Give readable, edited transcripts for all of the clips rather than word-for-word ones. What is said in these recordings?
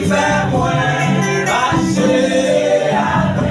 Fais-moi marcher avec.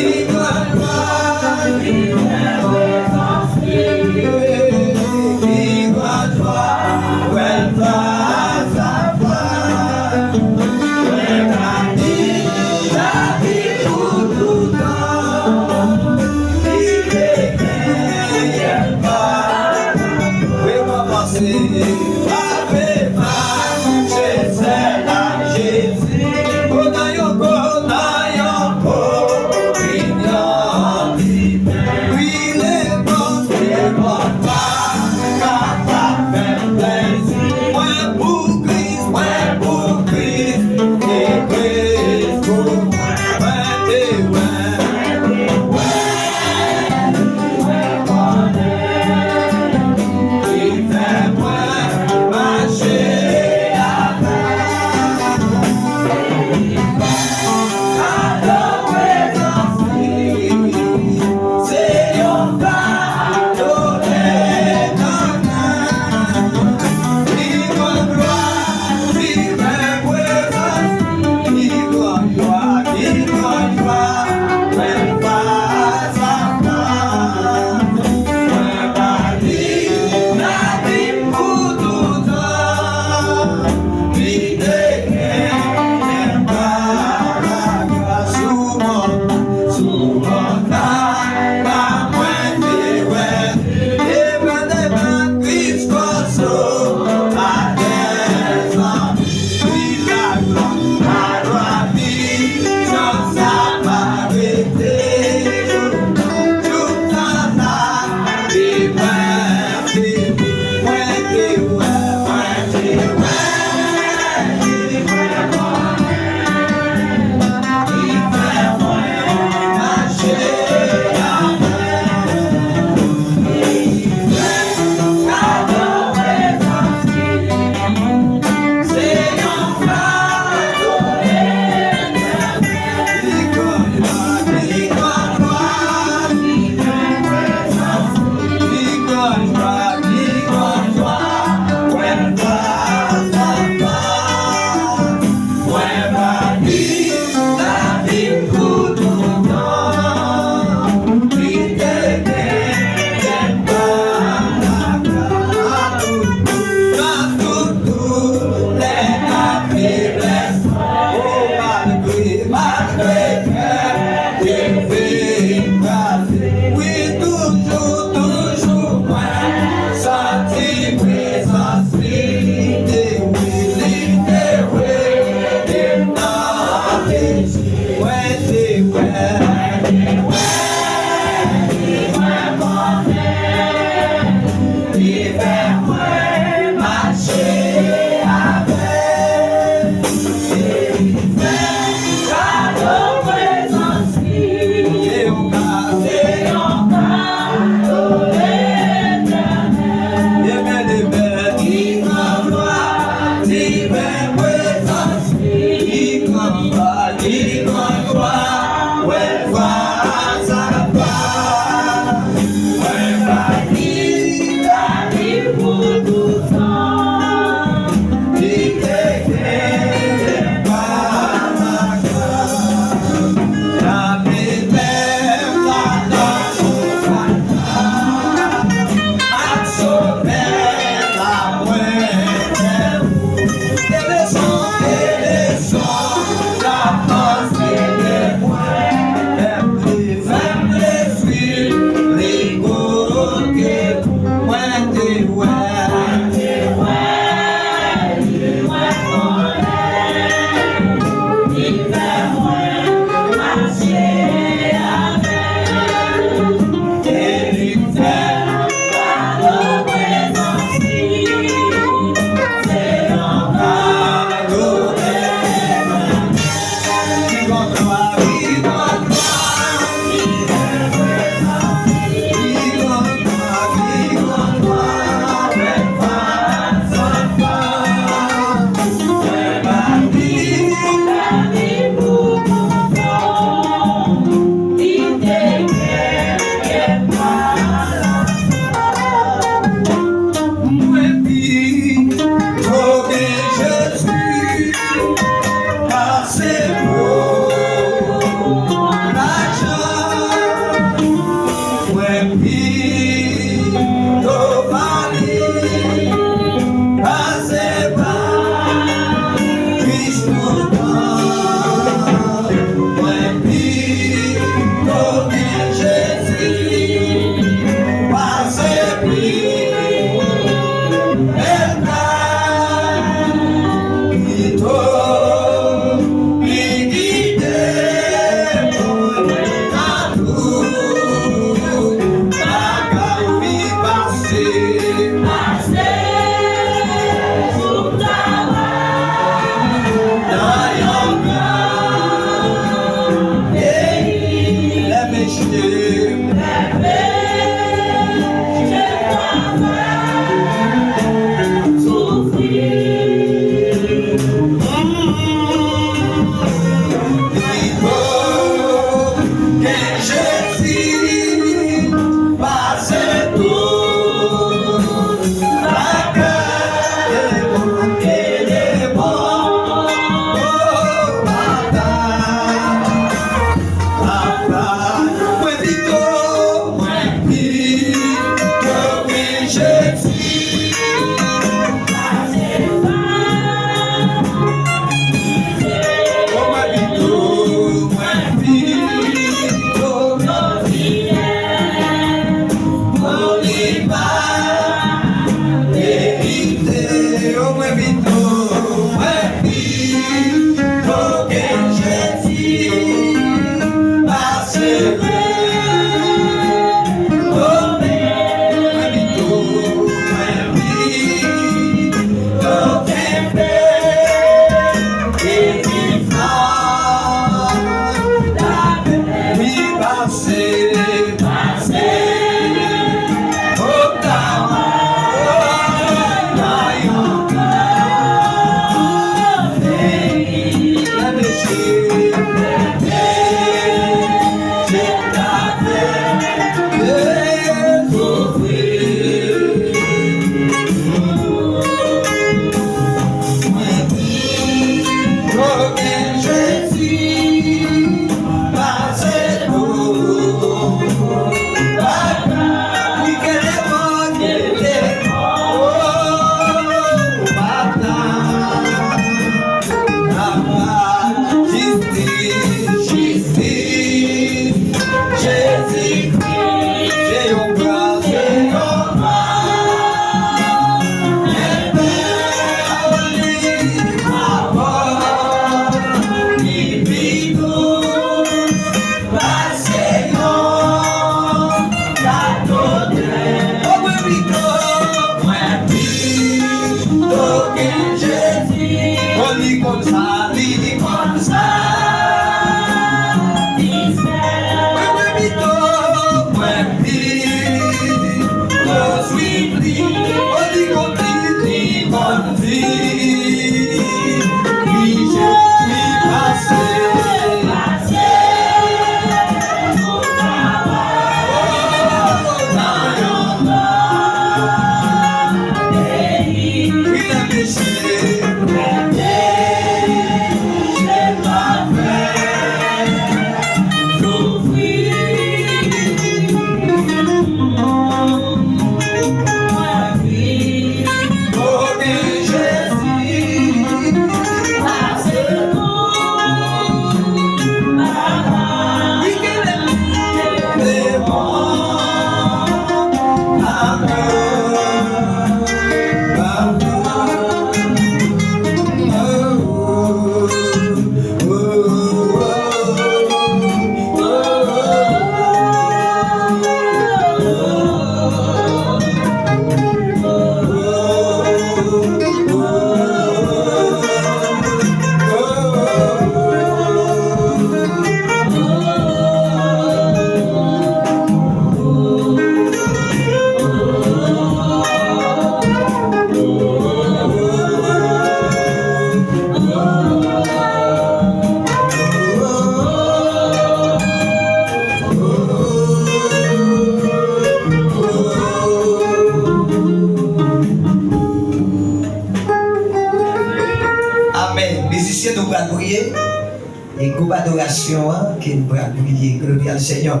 Et groupe adoration qui va prier, gloire au Seigneur.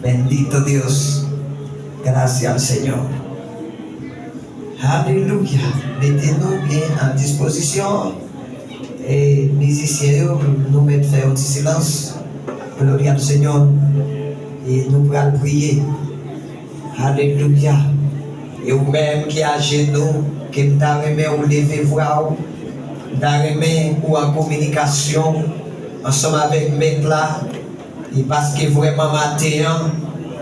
Bendito Dios. Gracias al Señor. Alléluia. Mettez-nous bien en disposition. Et musiciens, nous mettons faire un petit silence. Gloire au Seigneur. Et nous allons prier. Alléluia. Et vous-même qui à genoux, qui m'arrêtez ou lever voix, d'arrêter ou en communication, ensemble avec mes là. Et parce que vraiment matin,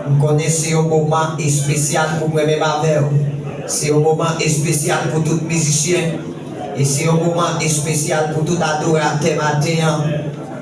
vous connaissez un moment spécial pour moi-même avec vous. C'est un moment spécial pour tout musicien. Et c'est un moment spécial pour tout adorateur matin.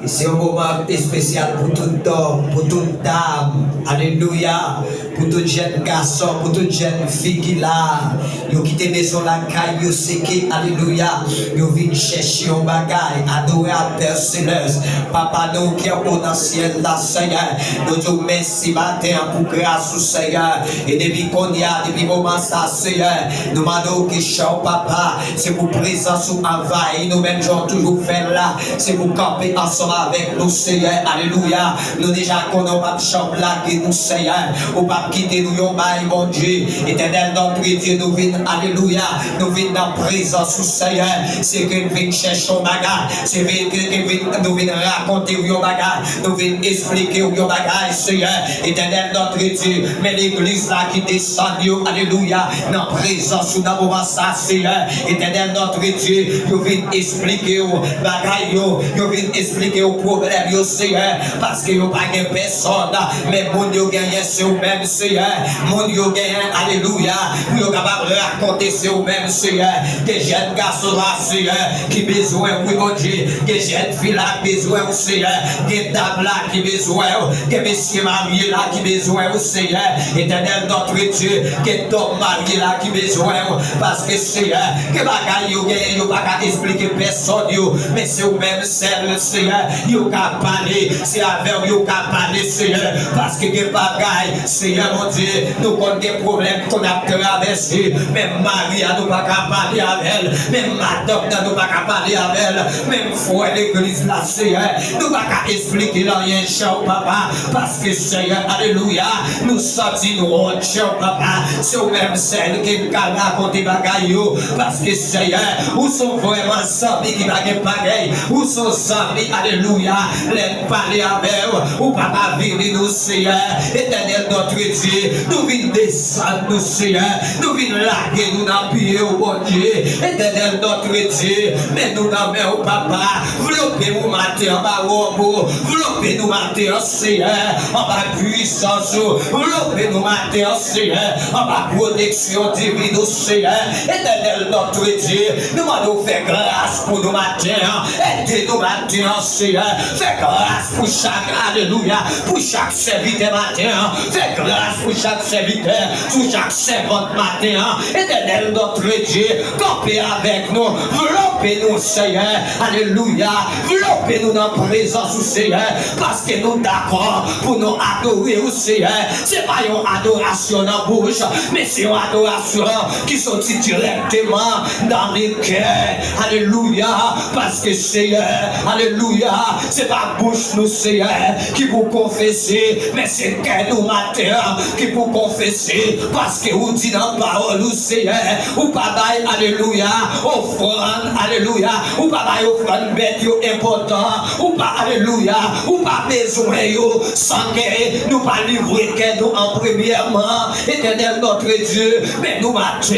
Et c'est un moment spécial pour tout homme, pour toute dame. Alléluia. Pour tout jeune garçon, pour toute jeune fille qui là. Yo quitté maison la caille, yo c'est que, alléluia. Yo vient chercher un bagage, adorateur céleste. Papa nous qui est au ciel là, Seigneur. Nous disons merci matin pour grâce au Seigneur. Et depuis qu'on y a, depuis moment ça, Seigneur. Nous demandons que chant papa, c'est pour présence ou envahir. Nous-mêmes, j'en toujours fait là. C'est pour camper ensemble avec nous, Seigneur. Alléluia. Nous déjà connaissons pas de chambre là, que nous, Seigneur. Ou pas quitter nous, yon bail, mon Dieu. Éternel, notre Dieu, nous venons, alléluia. Nous venons dans la présence du Seigneur. C'est que nous venons chercher un bagage. C'est que nous venons raconter yon bagage. Nous venons expliquer yon bagage, Seigneur. Éternel, notre Dieu. Mais l'église là qui descend, alléluia. Dans la présence, dans le moment ça, Seigneur. Éternel, notre Dieu. Nous venons expliquer yon bagage, nous venons expliquer yon problème, yon Seigneur. Parce que yon pas de personne. Mais mon Dieu, gagne c'est vous-même, Seigneur. Mon Dieu, alléluia. Vous êtes capable de raconter c'est vous-même, Seigneur. Des jeunes garçons là, Seigneur, qui besoin, oui, mon Dieu. Des jeunes filles là, qui besoin, Seigneur. Des dames là, qui besoin. Des messieurs mariés là, qui besoin, Seigneur. Éternel, notre Dieu. Des hommes mariés là, qui besoin. Parce que, Seigneur, que bagaille, vous pas qu'à expliquer personne, mais c'est vous-même, Seigneur. Vous qu'à parler, c'est avec vous qu'à parler, Seigneur. Parce que, bagaille, Seigneur mon Dieu, nous avons des problèmes qu'on a traversés. Même Maria, nous pas qu'à parler avec elle. Même Madame, nous pas qu'à parler avec elle. Même foi l'église là, Seigneur, nous pas qu'à expliquer rien, cher papa. Parce que Seigneur, alléluia, nous sortis, nous honte, cher papa. C'est au même celle qui nous a raconté bagaille. Parce que Seigneur, où sont vraiment amis qui n'ont pas pareil. Où sont amis, alléluia, les parler avec eux. Ou papa, venez nous, Seigneur. Éternel notre Dieu, nous venons descendre, nous Seigneur, nous venons larguer, nous n'appuyer au bon Dieu. Éternel notre Dieu, mais nous n'avons au papa, enveloppez-nous matin en bas enveloppez-nous matin, Seigneur, en bas puissance, enveloppez-nous matin, Seigneur, en bas protection divine, Seigneur. Éternel notre Dieu, nous allons faire grâce pour nous matin, aidez-nous matin, Seigneur, fais grâce pour chaque, alléluia, pour chaque serviteur matin, fais grâce pour chaque serviteur, pour chaque servante matin, éternel notre Dieu, campez avec nous, enveloppez-nous Seigneur, alléluia, enveloppez-nous dans la présence du Seigneur, parce que nous d'accord pour nous adorer au Seigneur, c'est pas une adoration dans la bouche, mais c'est une adoration qui sortit directement dans les cœurs, alléluia, parce que Seigneur, alléluia, c'est pas bouche nous Seigneur, qui vous confesser, mais c'est que nous matin qui pour confesser, parce que vous dites dans la parole, nous Seigneur, ou pas bail, alléluia, offrande, alléluia, ou pas bail offrande bête, important, ou pas, alléluia, ou pas besoin, sans que nous pas livrer que nous en premièrement, éternel notre Dieu, mais nous matin,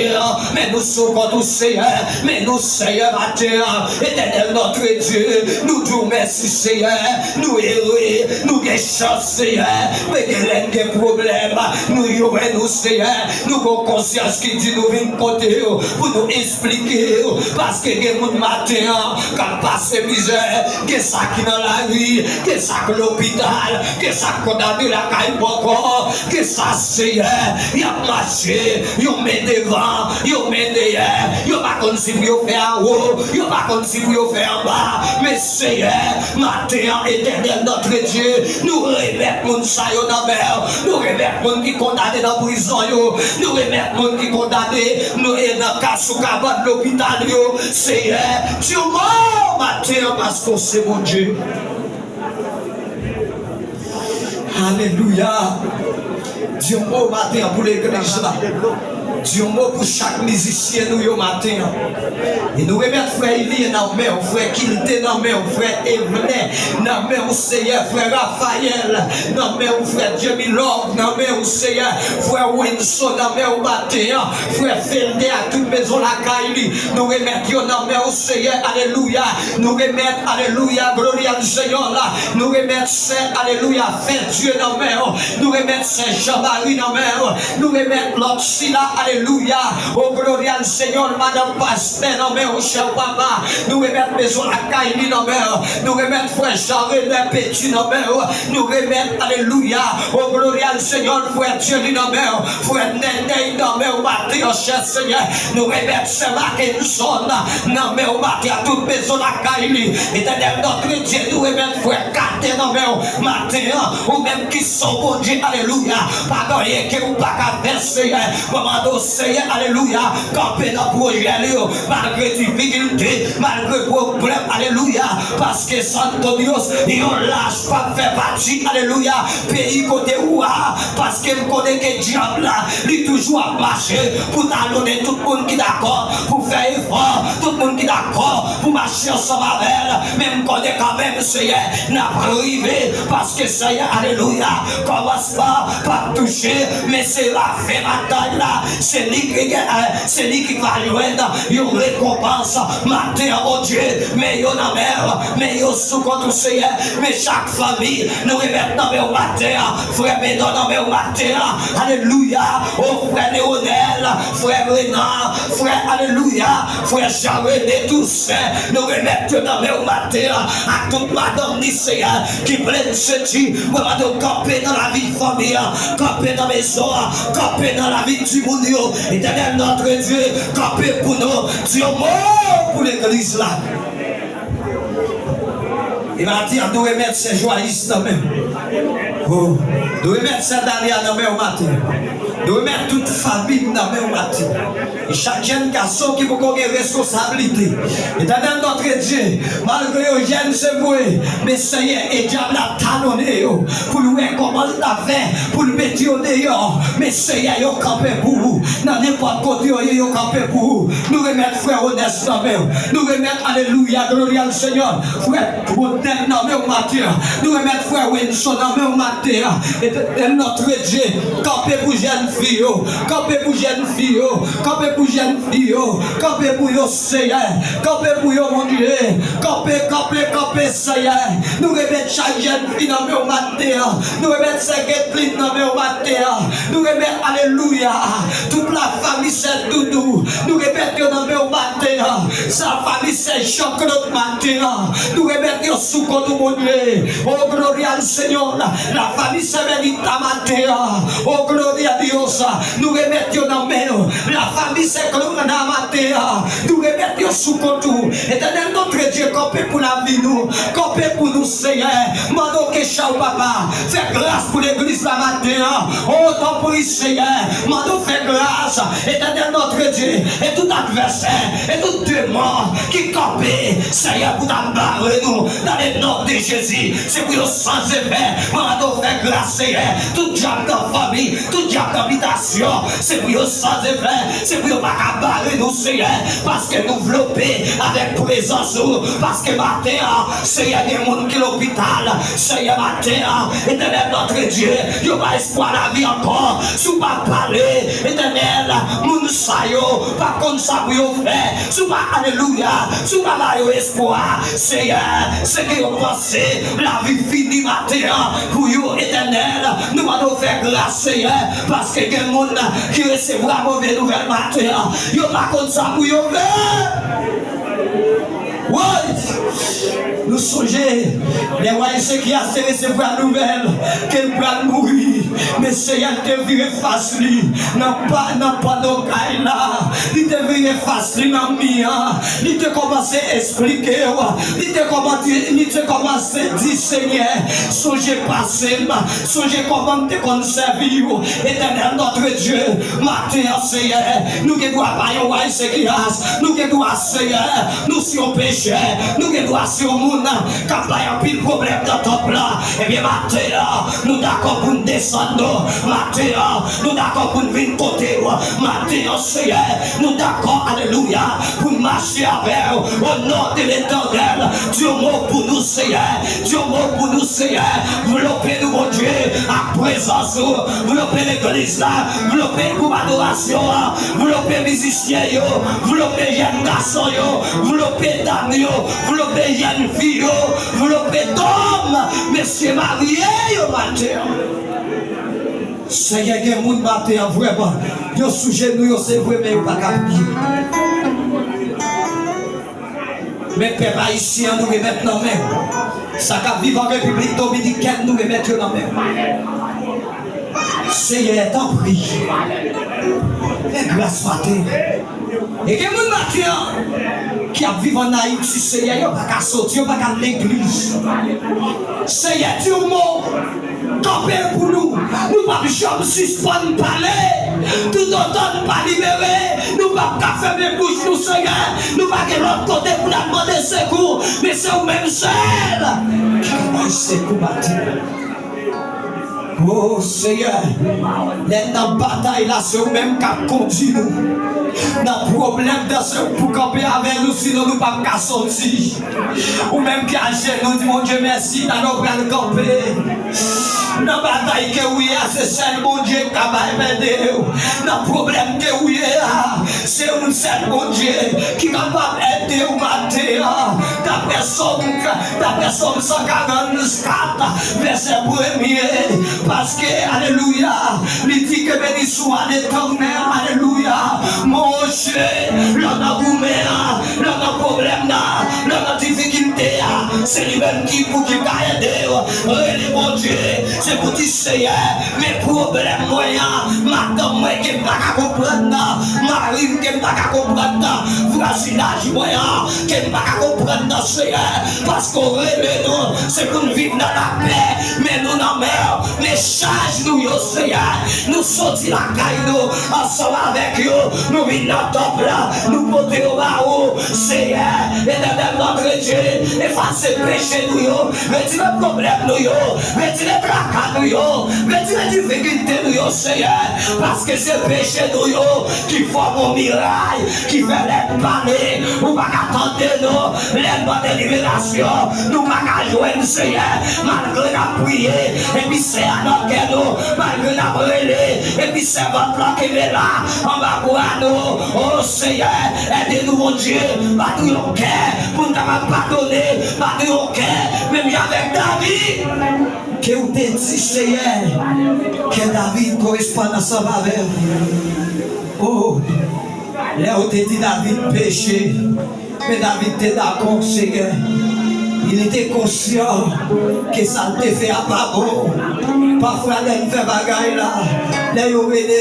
mais nous sommes tous Seigneur, mais nous Seigneur matin, éternel notre Dieu, nous disons merci Seigneur, nous héros, nous des chances Seigneur, mais qu'il y a des problèmes, nous y aurons nous Seigneur, nous avons conscience qui dit nous venons côté pour nous expliquer, parce que les gens matin, quand passe misère, que ça qui dans la rue, que ça que l'hôpital, que ça condamné la caille encore, que ça Seigneur, il a marché, il met devant, il met derrière, il pas comme si vous fait en haut, il pas comme si vous fait en bas, mais Seigneur, matin éternel notre Dieu, nous remettons mon saillot dans la mer, nous remettons mon qui condamné dans la prison, nous remettons mon qui condamné, nous sommes dans le cas sous cabane de l'hôpital, Seigneur, tu mort matin parce que c'est mon Dieu. Alléluia. Dis un mot matin pour l'église là. Dis un mot pour chaque musicien nous yo matin. Et nous remettre frère Elie dans main, frère Kilté dans main, frère Evelyn dans main, Seigneur, frère Raphaël dans main, frère Jamie Love dans main, Seigneur, frère Winson dans main matin, frère Felde à toute maison la Kaili. Nous remettre dans main, Seigneur, alléluia. Nous remettre, alléluia, gloire au Seigneur là. Nous remettre Saint, alléluia, fait Dieu dans main. Nous remettre Saint Jean-Marie dans main. Nous remettre l'autre là, alléluia. Oh gloria al Seigneur, Madame Pasteur, non mais au cher papa. Nous remettre maison la Kaili, non mais nous remettre frère Jean-René Petit, non mais nous remettre, alléluia. Oh gloria al Seigneur, frère Dieu, non mais frère Néné, non mais au matin, cher Seigneur. Nous remettre Saint Mackinson, non mais au matin, à toute maison la Kaili. Éternel notre Dieu, nous remettre frère Katé, non mais au matin, ou même qui sont bon Dieu, alléluia. Pas rien que vous pas qu'à faire, Seigneur. Maman, Seigneur, alléluia, camper dans le projet, malgré difficulté, malgré problème, alléluia, parce que Santo Dios, ils ont lâche pas faire partie, alléluia, pays côté ouah, parce que je connais que diable là, il toujours à marcher pour talonner tout le monde qui est d'accord, pour faire effort, tout le monde qui est d'accord, pour marcher ensemble avec elle, même connaît quand même, Seigneur, n'a pas arrivé, parce que Seigneur, alléluia, commence pas par toucher, mais c'est la fin bataille là. C'est lui qui va joindre une récompense matin, oh Dieu, mais il y a la mer, mais il y a sous contre Seigneur, mais chaque famille nous remet dans le matin, frère Bédon dans le matin, alléluia, oh frère Léonel, frère Renan, frère alléluia, frère Jean-René, tous nous remettons dans le matin à toute madame Seigneur qui plaît ce Dieu, pour nous camper dans la vie de famille, camper dans la maison, camper dans la vie du monde. Éternel notre Dieu, campé pour nous, Dieu mort pour l'église là. Il va dire, nous remettre ces joyistes dans même. Oh, nous remettre ces Daniel dans même au matin. Nous remettre toute famille dans même au matin. Et chaque jeune garçon qui peut avoir une responsabilité. Éternel notre Dieu, malgré les jeunes c'est voué, mais Seigneur, et diable a talonné pour nous comment il a fait, pour le mettre au dehors. Mais Seigneur, il a campé pour vous. Dans n'importe côté, il a campé pour vous. Nous remettre frère honnête dans même. Nous remettre, alléluia, gloire au Seigneur. Frère, dans le matin, nous remettre frère Winson dans le matin, et notre Dieu, camper pour jeune fille, camper pour jeune fille, camper pour jeune fille, camper pour yo Seigneur, camper pour yo mon Dieu, camper Seigneur, nous remettre chaque jeune fille dans le matin, nous remettre cette église dans le matin, nous remettre alléluia, toute la famille c'est doudou, nous remettre dans le matin, sa famille c'est choc notre matin, nous remettre sous contre mon Dieu. Oh gloria al Seigneur. La famille se benita matin. Oh gloria a Dios. Nous remettons dans main. La famille se gloria matin. Nous remettons sous contre. Éternel notre Dieu, campé pour la vie nous. Campé pour nous Seigneur. Mando que chao papa. Fais grâce pour l'église la matin. Oh ton pour Seigneur. Mando fais grâce. Éternel notre Dieu. Et tout adversaire. Et tout démon qui campé. Seigneur pour t'embarrer nous. Dans le nom de Jésus, c'est pour sans effet, on fait grâce, tout diable dans la famille, tout diable d'habitation, c'est pour sans effet, c'est pour pas barrer nous, Seigneur, parce que nous développer avec présence, parce que matin, Seigneur, il y a des gens qui sont à l'hôpital, Seigneur, matin, éternel notre Dieu, il y a espoir la vie encore, si vous pas parler, éternel, moun sayo, pas comme ça pour vous faire, si vous pas alléluia, si vous pas espoir, Seigneur, c'est que vous pensez la vie finie matin pour vous éternel. Nous allons faire grâce, Seigneur, parce que il y a des gens qui recevront la mauvaise nouvelle matin. Vous n'avez pas comme ça pour vous faire. Oui, nous songeons, les royautés qui a recevoir la nouvelle, qu'elle va mourir, mais Seigneur te viré face lui, n'a pas nos cailles là, il te viré face lui, n'a mien, il te commencé à expliquer, il te commencé à dire Seigneur, songez passé, songez comment te conserver, éternel notre Dieu, matin Seigneur, nous qui doit pas y avoir ce qui a, nous qui doit Seigneur, nous si on péché. péché, nous avons droit sur le monde, qui a un pile problème dans ton plan. Et bien, maintenant, nous d'accord pour nous descendre. Maintenant, nous d'accord pour nous venir côté. Maintenant, Seigneur, nous d'accord, alléluia, pour marcher avec au nom de l'Éternel. Dieu mot pour nous, Seigneur. Dieu mot pour nous, Seigneur. Développer nous, mon Dieu, à présence. Développer l'église là. Développer pour adoration. Développer les musiciens. Développer les jeunes garçons. Développer dames. Développer les jeunes filles. Développer d'hommes. Messieurs mariés, matin. Seigneur, il y a des gens qui battent vraiment. Ils sont sous genoux, c'est vrai, mais ils ne sont pas capables. Mais père haïtien, nous remettons dans la main. Ça qui vit en République dominicaine, nous remettons dans la main. Seigneur, t'en prie. Fais grâce matin. Et il y a des gens qui vivent en Haïti, Seigneur, ils ne peuvent pas sortir, ils ne peuvent pas l'église. Seigneur, Dieu mot, campez pour nous. Nous ne pouvons pas suspendre parler. Tout autant nous ne pouvons pas libérer. Nous ne pouvons pas fermer les bouches, nous, Seigneur. Nous ne pouvons pas de l'autre côté pour nous demander secours. Mais c'est vous-même seul qui va secours matin. Oh Seigneur, dans la bataille là, c'est vous-même qui conduit nous. Dans le problème de ce pour camper avec nous, sinon nous ne pouvons pas sortir. Ou même qui agit, nous disons, mon Dieu, merci, dans nos bras de camper. Dans la bataille que oui, c'est seul mon Dieu qui va aider. Dans le problème que oui, c'est un seul mon Dieu qui est capable d'aider au matin. Ta personne 144, verset 1er. Parce que, alléluia, il dit que béni soit l'Éternel, alléluia. Mon Dieu, l'on a goumé, l'on a problème, l'on a difficulté, c'est lui-même qui pour qui va aider. Mon Dieu, c'est pour dire Seigneur, mes problèmes moyens, madame moi qui ne pas comprendre, Marine qui ne pas comprendre, voisinage moyen qui ne pas comprendre, Seigneur, parce qu'on remet nous, c'est pour nous vivre dans la paix, mais nous dans la mer, mais charge nous, Seigneur, nous sortir la caille, nous, ensemble avec eux, nous venons dans le temple là, nous porter au bas, Seigneur, et dans notre Dieu, effacer le péché nous, retirer le problème nous, retirer le tracas nous, retirer la difficulté nous, Seigneur, parce que c'est le péché nous qui forme un miracle, qui fait les parler, nous ne pouvons pas attendre nous, les bonnes de libération, nous ne pouvons pas jouer, Seigneur, malgré la prière, et puis c'est à notre cœur nous, malgré la brûlée, et puis c'est votre plan qui est là, en bas pour nous, oh Seigneur, aidez-nous, mon Dieu, pas nous au cœur, pour nous pardonner, pas nous au cœur, même avec David, que vous te dit, Seigneur, que David correspond à sa faveur. Oh, là où te dit David péché, mais David était d'accord, Seigneur. Il était conscient que ça te fait à pas bon. Parfois, il fait bagaille là. Là, il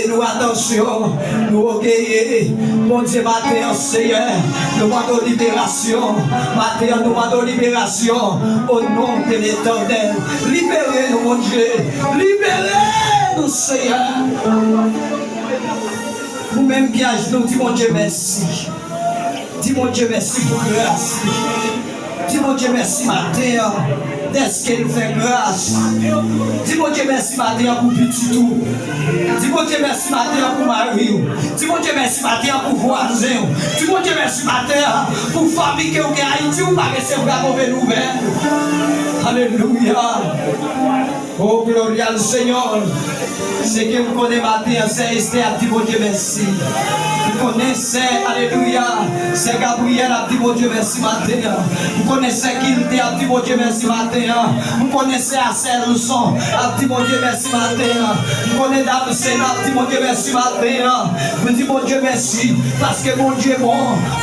nous attention, nous recueillir. Mon Dieu, matin, Seigneur, nous demandons libération. Matin, nous demandons libération au nom de l'Éternel. Libérez-nous, mon Dieu. Libérez-nous, Seigneur. Nous-mêmes qui agissons, dis mon Dieu, merci. Dis mon Dieu, merci pour grâce. Dis mon Dieu merci matin, d'est-ce qu'il fait grâce. Dis mon Dieu merci matin pour petit tout. Dis mon Dieu merci matin pour mari. Dis mon Dieu merci matin pour voisin. Dis mon Dieu merci matin pour famille qui est en Haïti ou pas recevoir mauvaise nouvelle. Alléluia. Oh gloria al Seigneur. Ce que vous connaissez matin, c'est Esther, dis mon Dieu merci. Vous connaissez, alléluia, c'est Gabriel, a dit mon Dieu merci matin. Vous connaissez Kilté, a dit mon Dieu merci matin. Vous connaissez Assel Leçon, a dit mon Dieu merci matin. Vous connaissez Dame Sénat, a dit mon Dieu merci matin. Vous dites mon Dieu merci, parce que mon Dieu est bon,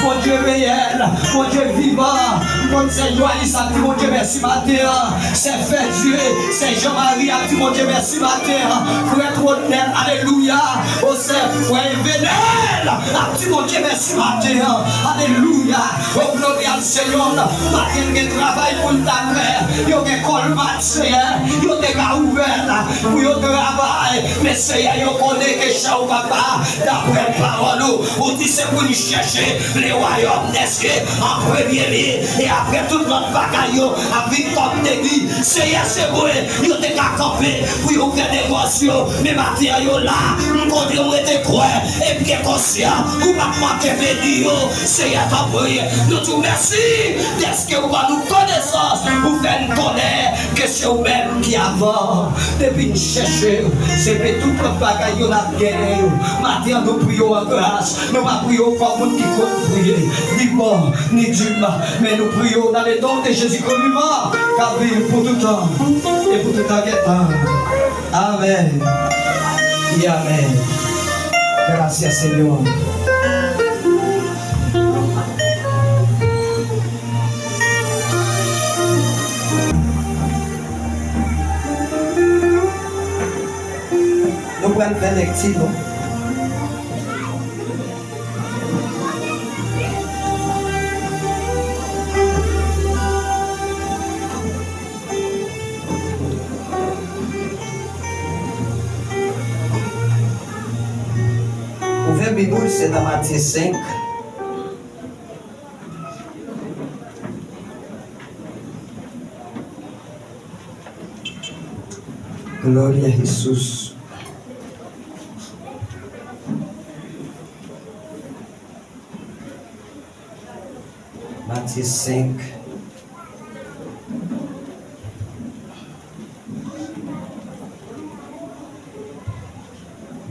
mon Dieu est réel, mon Dieu est vivant. Vous connaissez Joalis, a dit mon Dieu merci matin. C'est fait Dieu, c'est Jean-Marie, a dit mon Dieu merci matin. Frère Trottel, alléluia, oh c'est frère Vénel. Petit mon Dieu, merci matin. Alléluia. Oh, gloire au Seigneur. Matin, il y a travail pour ta mère. Il y a des colmates, Seigneur. Il y a des gars ouverts pour le travail. Mais Seigneur, il connaît que chau papa. D'après la parole, on dit c'est pour nous chercher les royaumes d'Est en premier lieu. Et après tout notre bagaille, avec comme d'église. Seigneur, c'est vrai. Il y a des gars campés pour faire des voitures. Mais matériaux là, on était croix et bien conscient. Vous m'avez manqué béni. Seigneur, t'as prié. Nous te remercions. Est-ce que vous va nous connaissance? Vous faites nous connaître que c'est vous-même qui avant. Depuis nous chercher, c'est que tout notre bagaille, on a gagné. Maintenant, nous prions en grâce. Nous ne prions pas pour qui compte prier. Ni bon, ni Dieu, mais nous prions dans les dons de Jésus-Christ vivant, car vive pour tout temps et pour tout temps. Amen. Et amen. Gracias, Seigneur. Nous allons faire lecture. Ouvrez la Bible, c'est dans Matthieu 5. Glória a Jesus. Matthieu 5.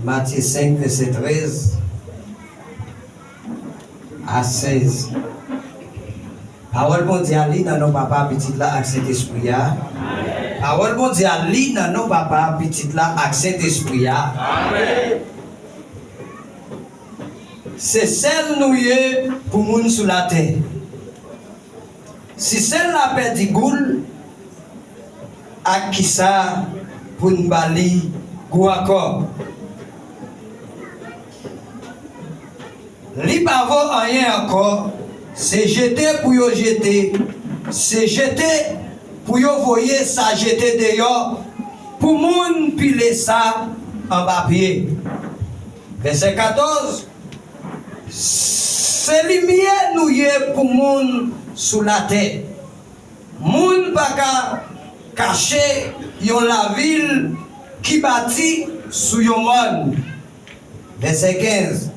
Matthieu 5, verset 13 à 16. Parole mondiale dans nos papas petits là avec cet esprit. Parole mondiale dans nos papas petits là avec cet esprit. C'est celle nous pour moun sur la terre. Si celle la perdu goul, à qui ça pour nous bali ou encore. Li pa vaut rien encore, c'est jeter pour yo jeter, c'est jeter pour yo voyer ça jeter dehors, pour moun piler ça en papier. Verset 14, c'est lumière nous yé pour moun sous la terre. Moun pa ka cacher yon la ville qui bâtit sous yon monde. Verset 15.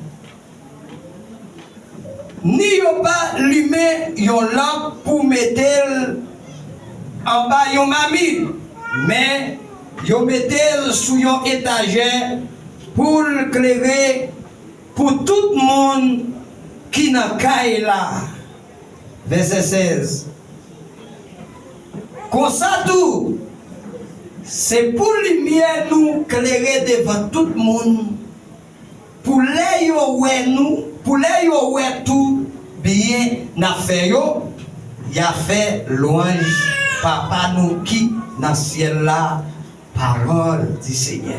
Ni yo pas lumer yon lampe pour mettre en bas yon mamie, mais yo mettre sous yon étagère pour l'éclairer pour tout le monde qui n'a qu'à là. Verset 16. Comme ça tout, c'est pour lumière nous éclairer devant tout le monde, pour les yo nous. Pour les yo tout bien n'a fait yo, y a fait louange papa nous qui dans ciel là, parole du Seigneur.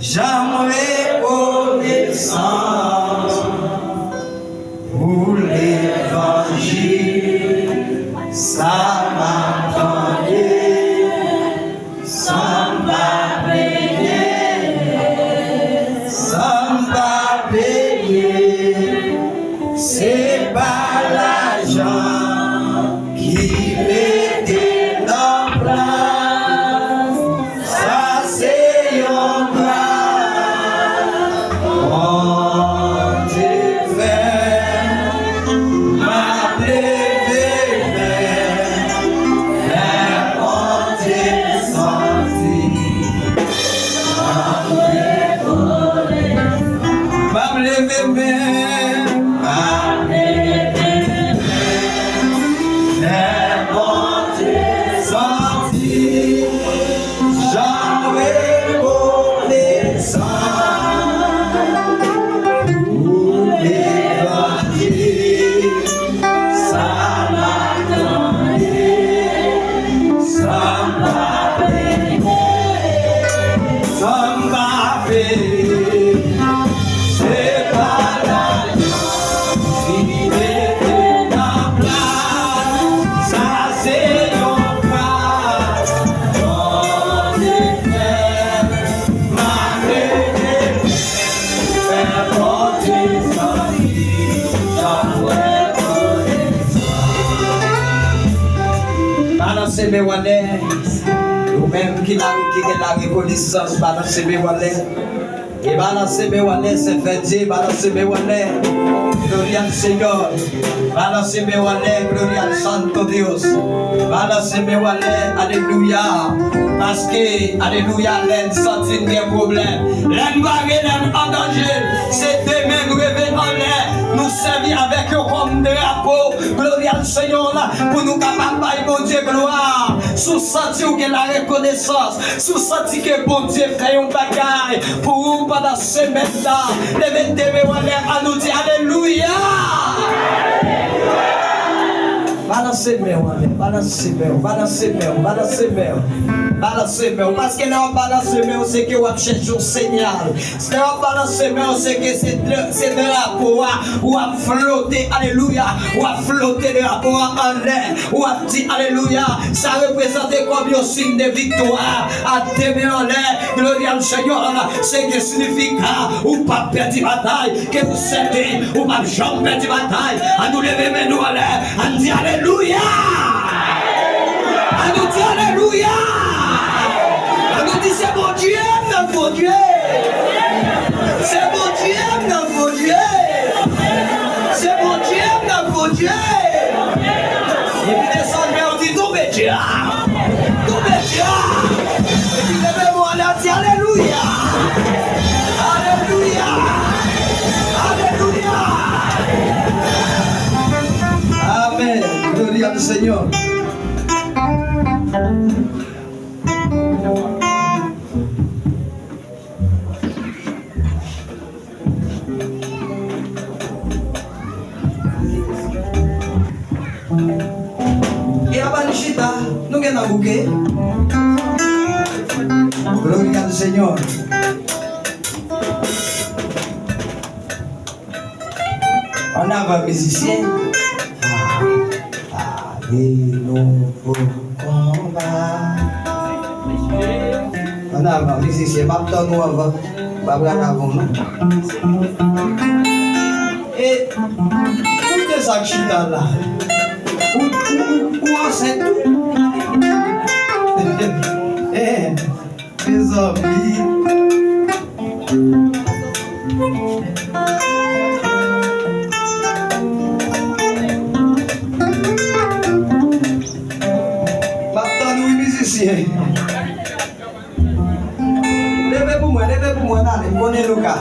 J'aimerais connaissance pour l'évangile, ça m'attendait, ça m'a payé. C'est pas l'argent qui mettait en place, ça c'est un grâce. Oh, Nous-mêmes qui avons la reconnaissance, balancer mes wallets. Et balancer mes wallets, c'est fait dire, balancer mes wallets. Gloria al Señor. Balancer mes wallets, gloria al Santo Dios. Balancer mes wallets, alléluia. Parce que, alléluia, l'aide sentit des problèmes. L'aide barrée, l'aide en danger. C'est demain, nous rêver en l'air. Nous servir avec eux comme drapeau. Gloria al Seigneur là, pour nous capables de bon Dieu gloire. Sous sentir que la reconnaissance, sous sentir que bon Dieu fait un bagage pour vous pendant ce temps-là. Levez-vous à nous dire alléluia. Balancez-moi, balancez-moi, parce que là, balancez-moi, c'est que vous cherchez un signal. C'est là, balancez-moi, c'est que c'est drapeau, ou à flotter, alléluia, ou à flotter le drapeau en l'air, ou à dire alléluia, ça représente comme un signe de victoire, à demain en l'air, gloria al Seigneur, c'est que signifie ou pas perdre bataille, que vous savez, ou pas jamais perdre bataille, à nous lever, mais nous en l'air, à dire alléluia. À nous dire alléluia. À nous dire c'est mon Dieu, notre bon Dieu. C'est mon Dieu, notre bon Dieu. C'est mon Dieu, notre bon Dieu. Et puis descend, mais on dit tout Dieu. Tout Dieu. Et puis levez-moi, on a dit alléluia. Alléluia. Alléluia. Amen. Gloria al Seigneur. Et à Banishita, nous avons un bouquet. Gloria al Seigneur. On a un musicien. Et nouveau combat. On a un musicien, maintenant nous avons avant nous. Et toutes les actions là, où c'est tout? Les amis. Levez pour moi, allez, prenez le cas.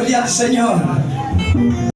Gloria al Señor.